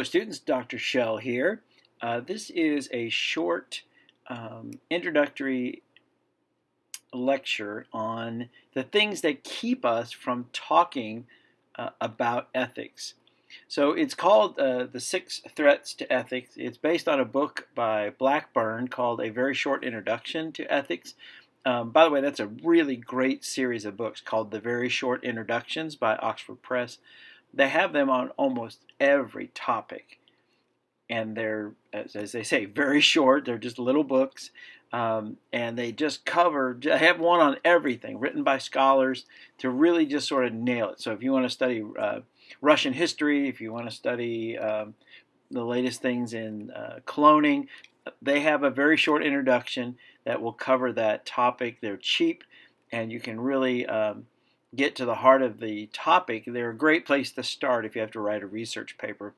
Hello, students. Dr. Shell here. This is a short introductory lecture on the things that keep us from talking about ethics. So it's called The Six Threats to Ethics. It's based on a book by Blackburn called A Very Short Introduction to Ethics. By the way, that's a really great series of books called The Very Short Introductions by Oxford Press. They have them on almost every topic, and they're, as they say, very short. They're just little books, and they just cover, have one on everything, written by scholars to really just sort of nail it. So if you want to study Russian history, if you want to study the latest things in cloning, they have a very short introduction that will cover that topic. They're cheap, and you can really get to the heart of the topic. They're a great place to start if you have to write a research paper.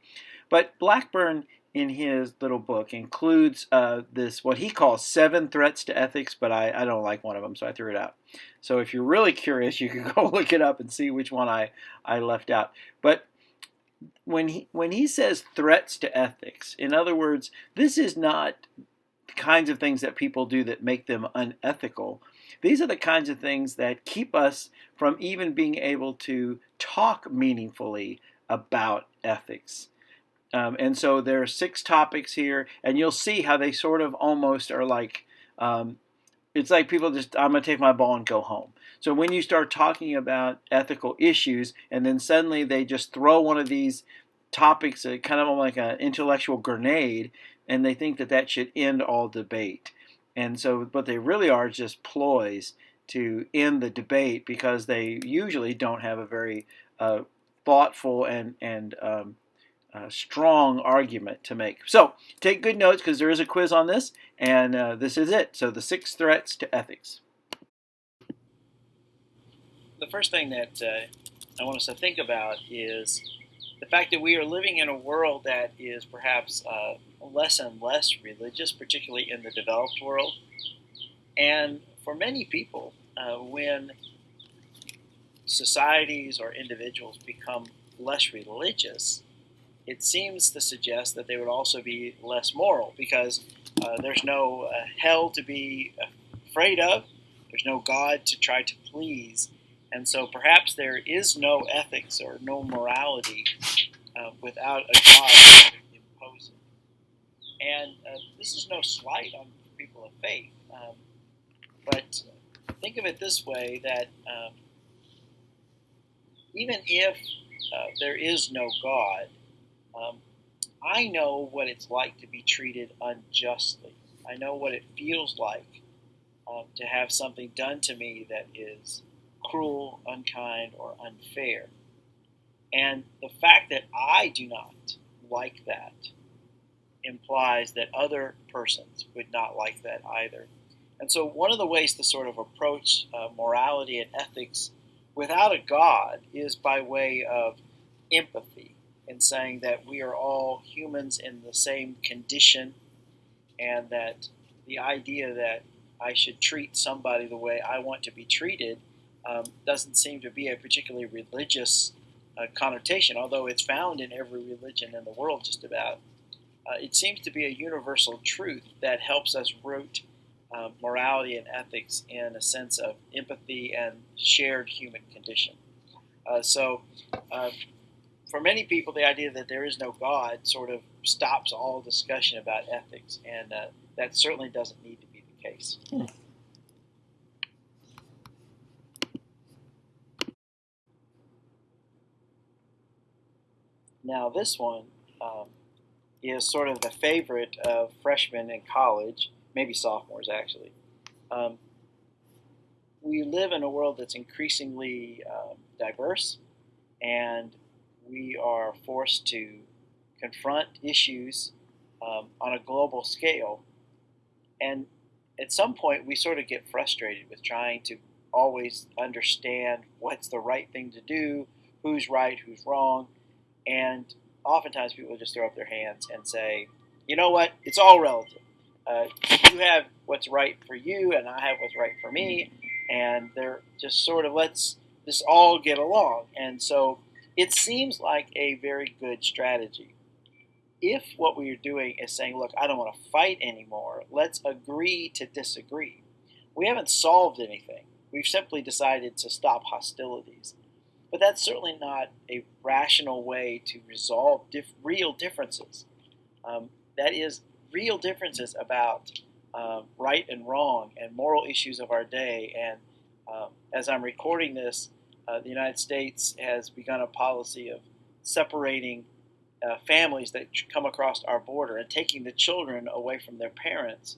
But Blackburn, in his little book, includes this, what he calls 7 threats to ethics, but I don't like one of them, so I threw it out. So if you're really curious, you can go look it up and see which one I left out. But when he says threats to ethics, in other words, this is not the kinds of things that people do that make them unethical. These are the kinds of things that keep us from even being able to talk meaningfully about ethics. And so there are 6 topics here, and you'll see how they sort of almost are like, it's like people just, I'm going to take my ball and go home. So when you start talking about ethical issues, and then suddenly they just throw one of these topics, kind of like an intellectual grenade, and they think that that should end all debate. And so what they really are is just ploys to end the debate, because they usually don't have a very thoughtful and strong argument to make. So take good notes, because there is a quiz on this, and this is it. So the 6 threats to ethics. The first thing that I want us to think about is the fact that we are living in a world that is perhaps less and less religious, particularly in the developed world. And for many people, when societies or individuals become less religious, it seems to suggest that they would also be less moral, because there's no hell to be afraid of, there's no God to try to please, and so perhaps there is no ethics or no morality without a God imposing. And this is no slight on people of faith, but think of it this way, that even if there is no God, I know what it's like to be treated unjustly. I know what it feels like to have something done to me that is cruel, unkind, or unfair. And the fact that I do not like that implies that other persons would not like that either. And so one of the ways to sort of approach morality and ethics without a God is by way of empathy, in saying that we are all humans in the same condition, and that the idea that I should treat somebody the way I want to be treated doesn't seem to be a particularly religious connotation, although it's found in every religion in the world just about. It seems to be a universal truth that helps us root morality and ethics in a sense of empathy and shared human condition. For many people, the idea that there is no God sort of stops all discussion about ethics, and that certainly doesn't need to be the case. Now, this one is sort of the favorite of freshmen in college, maybe sophomores actually. We live in a world that's increasingly diverse, and we are forced to confront issues on a global scale. And at some point, we sort of get frustrated with trying to always understand what's the right thing to do, who's right, who's wrong. And oftentimes people just throw up their hands and say, you know what, it's all relative. You have what's right for you, and I have what's right for me. And they're just sort of, let's just all get along. And so it seems like a very good strategy. if what we're doing is saying, look, I don't want to fight anymore, let's agree to disagree. We haven't solved anything. We've simply decided to stop hostilities. But that's certainly not a rational way to resolve real differences. That is, real differences about right and wrong and moral issues of our day. And as I'm recording this, the United States has begun a policy of separating families that come across our border and taking the children away from their parents.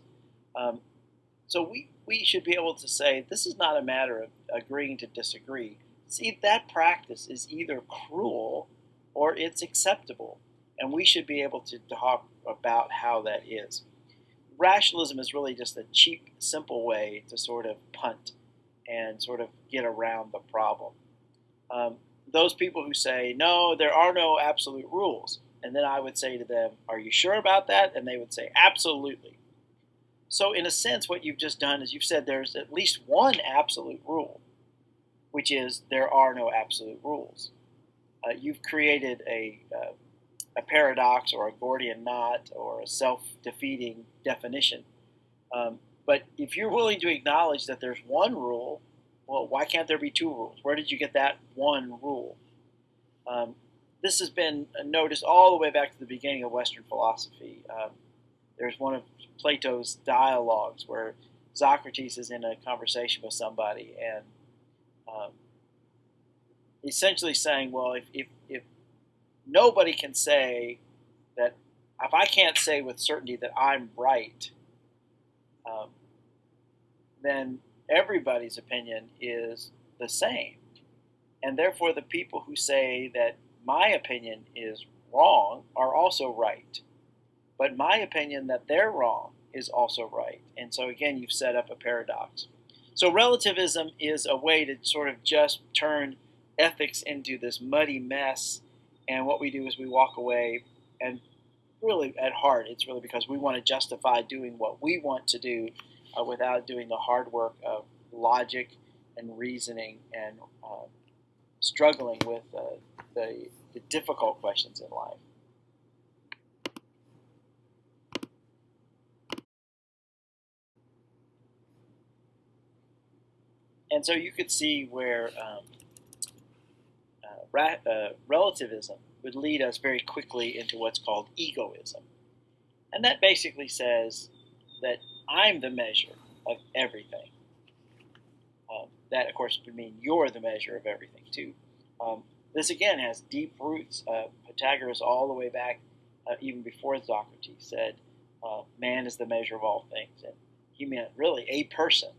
Um, so we should be able to say this is not a matter of agreeing to disagree. See, that practice is either cruel or it's acceptable, and we should be able to talk about how that is. Rationalism is really just a cheap, simple way to sort of punt and sort of get around the problem. Um, those people who say, no, there are no absolute rules, and then I would say to them, are you sure about that? And they would say, absolutely. So, in a sense, what you've just done is you've said there's at least one absolute rule, which is there are no absolute rules. You've created a paradox or a Gordian knot or a self-defeating definition. But if you're willing to acknowledge that there's one rule, well, why can't there be two rules? Where did you get that one rule? This has been noticed all the way back to the beginning of Western philosophy. There's one of Plato's dialogues where Socrates is in a conversation with somebody and essentially saying, well, if nobody can say that, if I can't say with certainty that I'm right, um, then everybody's opinion is the same. And therefore, the people who say that my opinion is wrong are also right. But my opinion that they're wrong is also right. And so, again, you've set up a paradox. So, relativism is a way to sort of just turn ethics into this muddy mess. And what we do is we walk away, and really at heart, it's really because we want to justify doing what we want to do without doing the hard work of logic and reasoning and struggling with the difficult questions in life. And so you could see where relativism would lead us very quickly into what's called egoism. And that basically says that I'm the measure of everything. That, of course, would mean you're the measure of everything, too. This, again, has deep roots. Pythagoras, all the way back, even before Socrates, said man is the measure of all things. And he meant, really, a person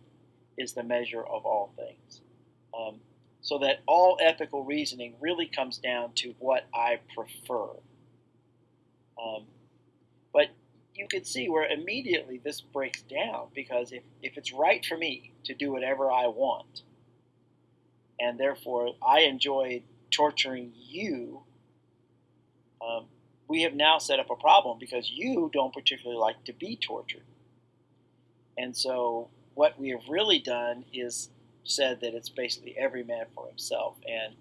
is the measure of all things. So that all ethical reasoning really comes down to what I prefer. But you could see where immediately this breaks down, because if it's right for me to do whatever I want, and therefore I enjoy torturing you, we have now set up a problem because you don't particularly like to be tortured. And so what we have really done is said that it's basically every man for himself, and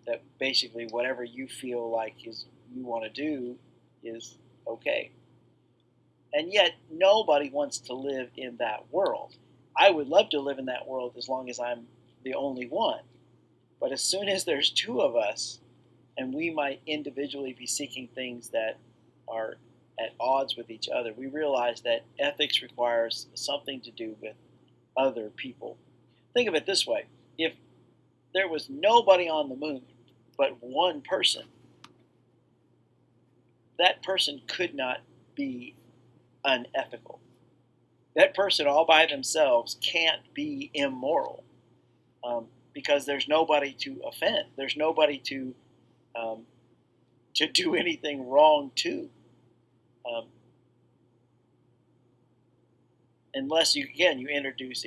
that basically whatever you feel like you want to do is okay. And yet nobody wants to live in that world. I would love to live in that world as long as I'm the only one. But as soon as there's two of us, and we might individually be seeking things that are at odds with each other, we realize that ethics requires something to do with other people. Think of it this way. If there was nobody on the moon but one person, that person could not be unethical. That person all by themselves can't be immoral, because there's nobody to offend. There's nobody to do anything wrong to. Unless you introduce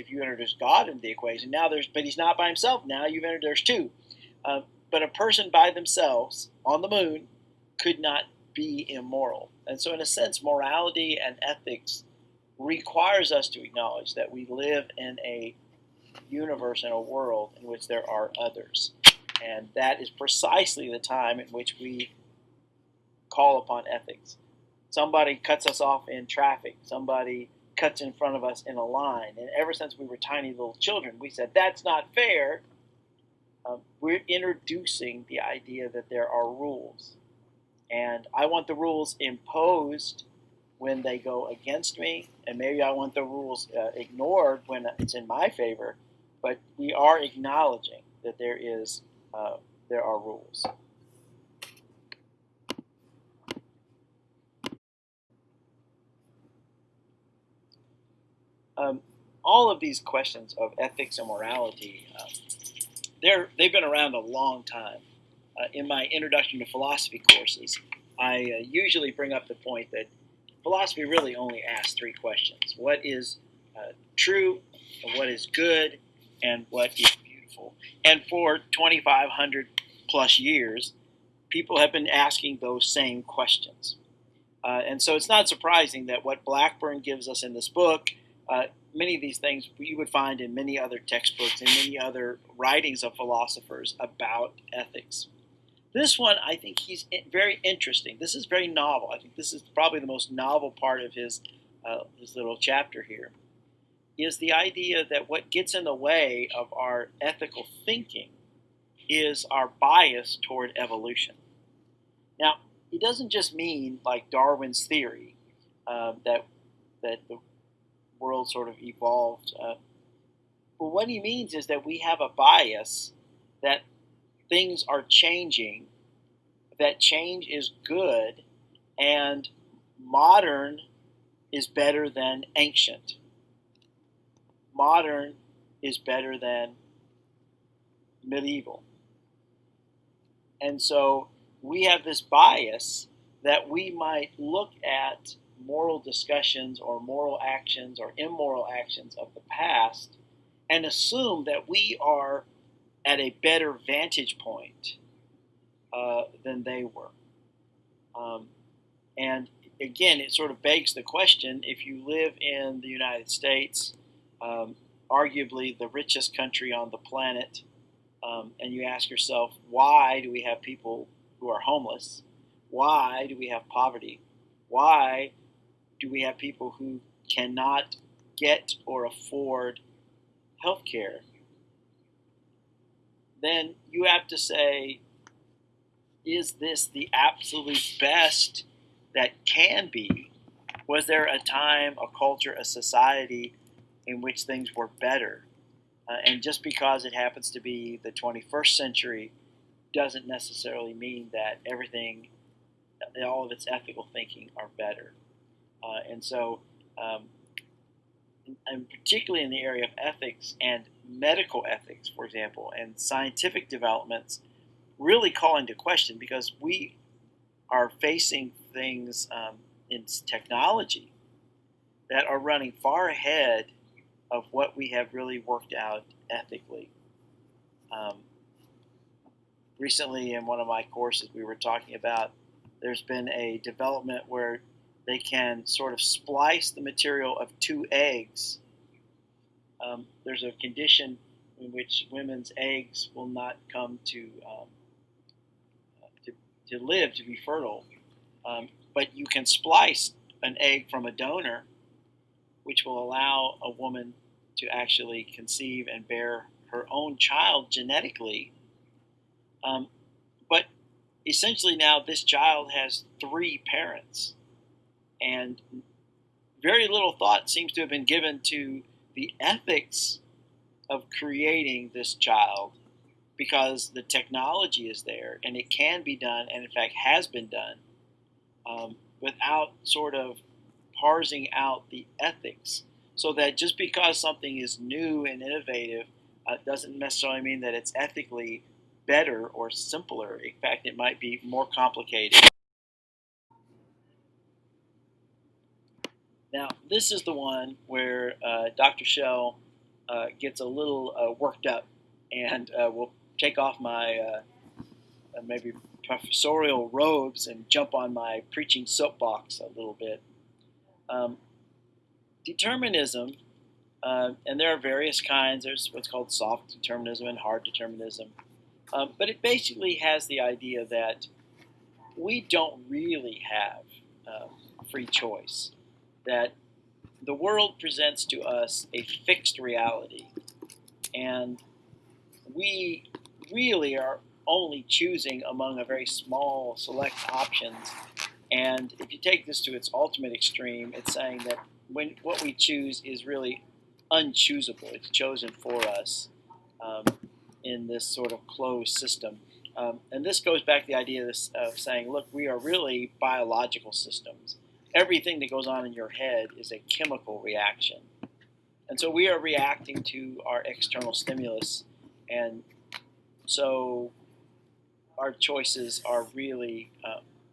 God into the equation. Now but he's not by himself. Now there's two. But a person by themselves on the moon could not be immoral. And so in a sense, morality and ethics requires us to acknowledge that we live in a universe, in a world in which there are others. And that is precisely the time in which we call upon ethics. Somebody cuts us off in traffic. Somebody cuts in front of us in a line. And ever since we were tiny little children, we said, that's not fair. We're introducing the idea that there are rules. And I want the rules imposed when they go against me, and maybe I want the rules ignored when it's in my favor. But we are acknowledging that there are rules. All of these questions of ethics and morality, they've been around a long time. In my introduction to philosophy courses, I usually bring up the point that philosophy really only asks three questions: what is true, what is good, and what is beautiful. And for 2,500 plus years, people have been asking those same questions. And so it's not surprising that what Blackburn gives us in this book, many of these things you would find in many other textbooks and many other writings of philosophers about ethics. This one, I think he's very interesting. This is very novel. I think this is probably the most novel part of his little chapter here, is the idea that what gets in the way of our ethical thinking is our bias toward evolution. Now, he doesn't just mean like Darwin's theory that the world sort of evolved. But what he means is that we have a bias that things are changing, that change is good, and modern is better than ancient. Modern is better than medieval. And so we have this bias that we might look at moral discussions or moral actions or immoral actions of the past and assume that we are at a better vantage point than they were. And again, it sort of begs the question, if you live in the United States, arguably the richest country on the planet, and you ask yourself, why do we have people who are homeless? Why do we have poverty? Why do we have people who cannot get or afford health care? Then you have to say, is this the absolute best that can be? Was there a time, a culture, a society in which things were better? And just because it happens to be the 21st century doesn't necessarily mean that everything, all of its ethical thinking are better. And so, and particularly in the area of ethics and medical ethics, for example, and scientific developments, really call into question, because we are facing things in technology that are running far ahead of what we have really worked out ethically. Recently, in one of my courses, we were talking about there's been a development where they can sort of splice the material of two eggs. There's a condition in which women's eggs will not come to live, to be fertile. But you can splice an egg from a donor, which will allow a woman to actually conceive and bear her own child genetically. But essentially now this child has three parents, and very little thought seems to have been given to the ethics of creating this child, because the technology is there and it can be done, and in fact has been done, without sort of parsing out the ethics. So that just because something is new and innovative doesn't necessarily mean that it's ethically better or simpler. In fact, it might be more complicated. Now, this is the one where Dr. Shell gets a little worked up, and will take off my maybe professorial robes and jump on my preaching soapbox a little bit. Determinism, and there are various kinds. There's what's called soft determinism and hard determinism. But it basically has the idea that we don't really have free choice. That the world presents to us a fixed reality, and we really are only choosing among a very small select options. And if you take this to its ultimate extreme, it's saying that when what we choose is really unchoosable, it's chosen for us um, in this sort of closed system. And this goes back to the idea of saying, look, we are really biological systems. Everything that goes on in your head is a chemical reaction. And so we are reacting to our external stimulus. And so our choices are really,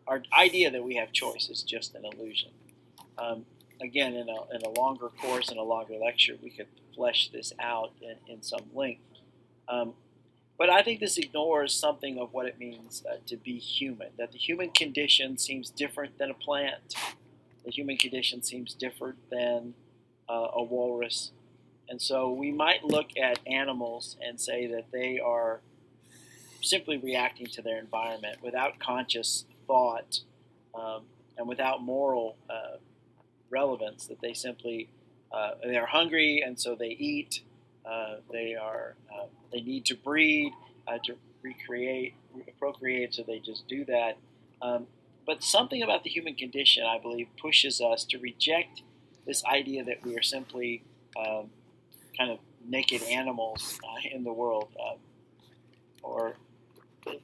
our idea that we have choice is just an illusion. Again, in a longer course, in a longer lecture, we could flesh this out in some length. But I think this ignores something of what it means to be human, that the human condition seems different than a plant. The human condition seems different than a walrus. And so we might look at animals and say that they are simply reacting to their environment without conscious thought and without moral relevance, that they simply they are hungry and so they eat. They need to breed to procreate, so they just do that. But something about the human condition, I believe, pushes us to reject this idea that we are simply kind of naked animals in the world. Or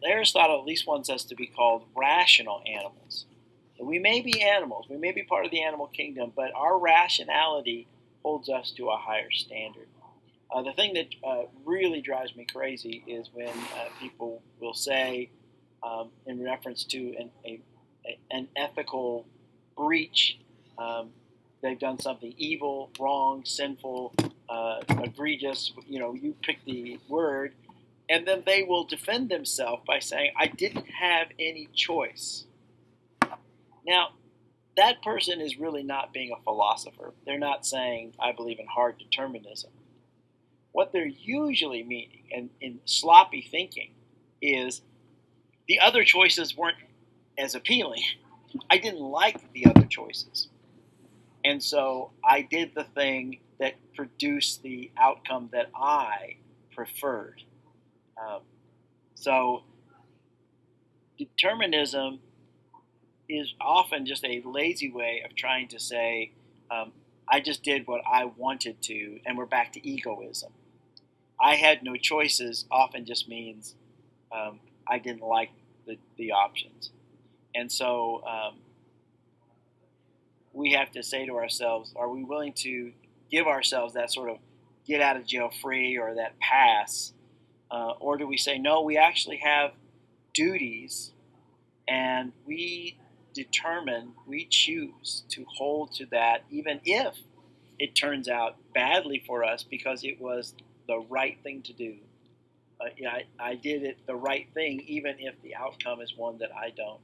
Aristotle at least wants us to be called rational animals. We may be animals, we may be part of the animal kingdom, but our rationality holds us to a higher standard. The thing that really drives me crazy is when people will say, in reference to an ethical breach, they've done something evil, wrong, sinful, egregious, you pick the word, and then they will defend themselves by saying, I didn't have any choice. Now, that person is really not being a philosopher. They're not saying, I believe in hard determinism. What they're usually meaning, and in sloppy thinking, is the other choices weren't as appealing. I didn't like the other choices. And so I did the thing that produced the outcome that I preferred. So determinism is often just a lazy way of trying to say, I just did what I wanted to, and we're back to egoism. I had no choices often just means I didn't like the options. And so we have to say to ourselves, are we willing to give ourselves that sort of get out of jail free or that pass? Or do we say, no, we actually have duties and we choose to hold to that, even if it turns out badly for us because it was the right thing to do. I did it the right thing, even if the outcome is one that I don't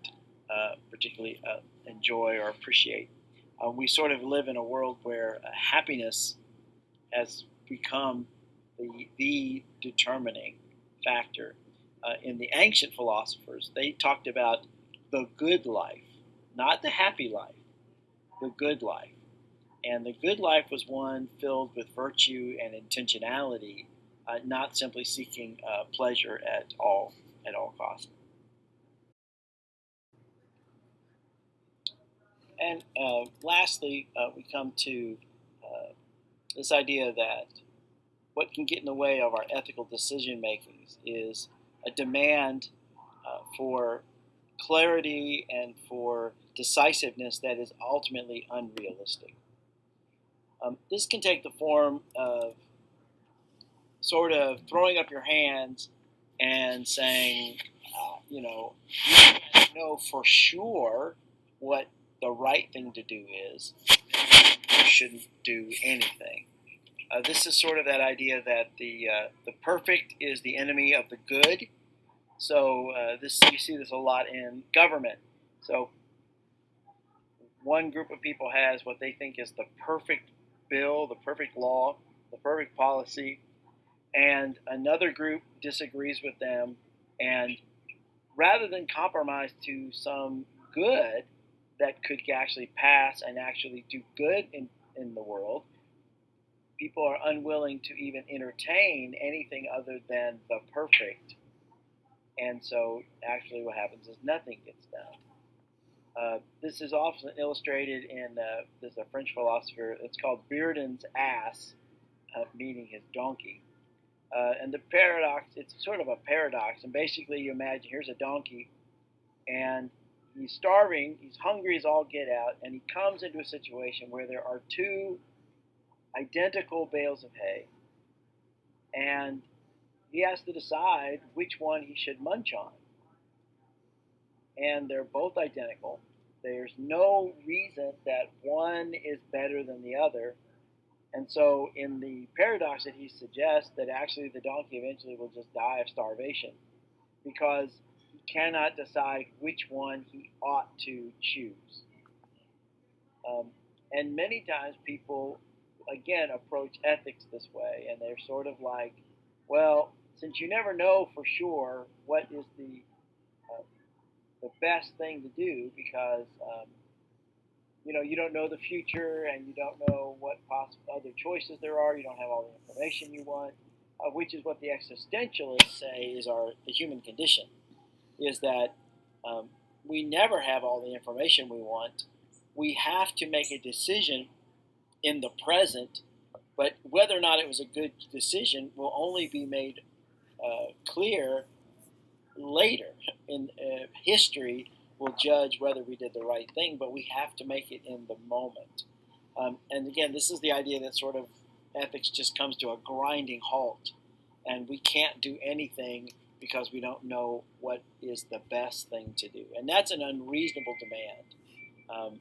particularly enjoy or appreciate. We sort of live in a world where happiness has become the determining factor. In the ancient philosophers, they talked about the good life, not the happy life, the good life. And the good life was one filled with virtue and intentionality, not simply seeking pleasure at all costs. And lastly, we come to this idea that what can get in the way of our ethical decision makings is a demand for clarity and for decisiveness that is ultimately unrealistic. This can take the form of sort of throwing up your hands and saying, you know for sure what the right thing to do is. You shouldn't do anything. This is sort of that idea that the perfect is the enemy of the good. So this you see this a lot in government. So one group of people has what they think is the perfect bill, the perfect law, the perfect policy, and another group disagrees with them and rather than compromise to some good that could actually pass and actually do good in the world, people are unwilling to even entertain anything other than the perfect. And so actually what happens is nothing gets done. This is often illustrated in there's a French philosopher. It's called Bearden's ass, meaning his donkey. And the paradox, it's sort of a paradox. And basically, you imagine here's a donkey, and he's starving, he's hungry as all get out, and he comes into a situation where there are two identical bales of hay, and he has to decide which one he should munch on. And they're both identical. There's no reason that one is better than the other. And so, in the paradox that he suggests, that actually the donkey eventually will just die of starvation because he cannot decide which one he ought to choose. And many times people, again, approach ethics this way, and they're sort of like, well, since you never know for sure what is the best thing to do, because you don't know the future, and you don't know what possible other choices there are. You don't have all the information you want, which is what the existentialists say is the human condition, is that we never have all the information we want. We have to make a decision in the present, but whether or not it was a good decision will only be made clear later. In history will judge whether we did the right thing, but we have to make it in the moment. And again, this is the idea that sort of ethics just comes to a grinding halt, and we can't do anything because we don't know what is the best thing to do. And that's an unreasonable demand.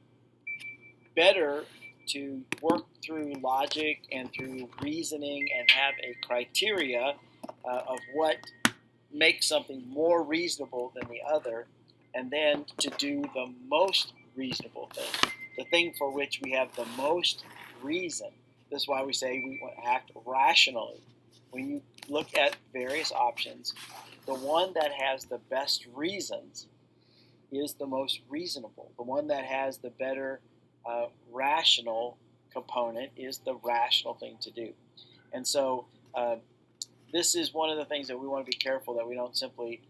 Better to work through logic and through reasoning and have a criteria of what makes something more reasonable than the other, and then to do the most reasonable thing, the thing for which we have the most reason. This is why we say we want to act rationally. When you look at various options, the one that has the best reasons is the most reasonable. The one that has the better rational component is the rational thing to do. And so this is one of the things that we want to be careful that we don't simply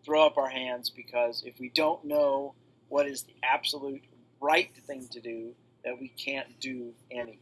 throw up our hands, because if we don't know what is the absolute right thing to do, that we can't do anything.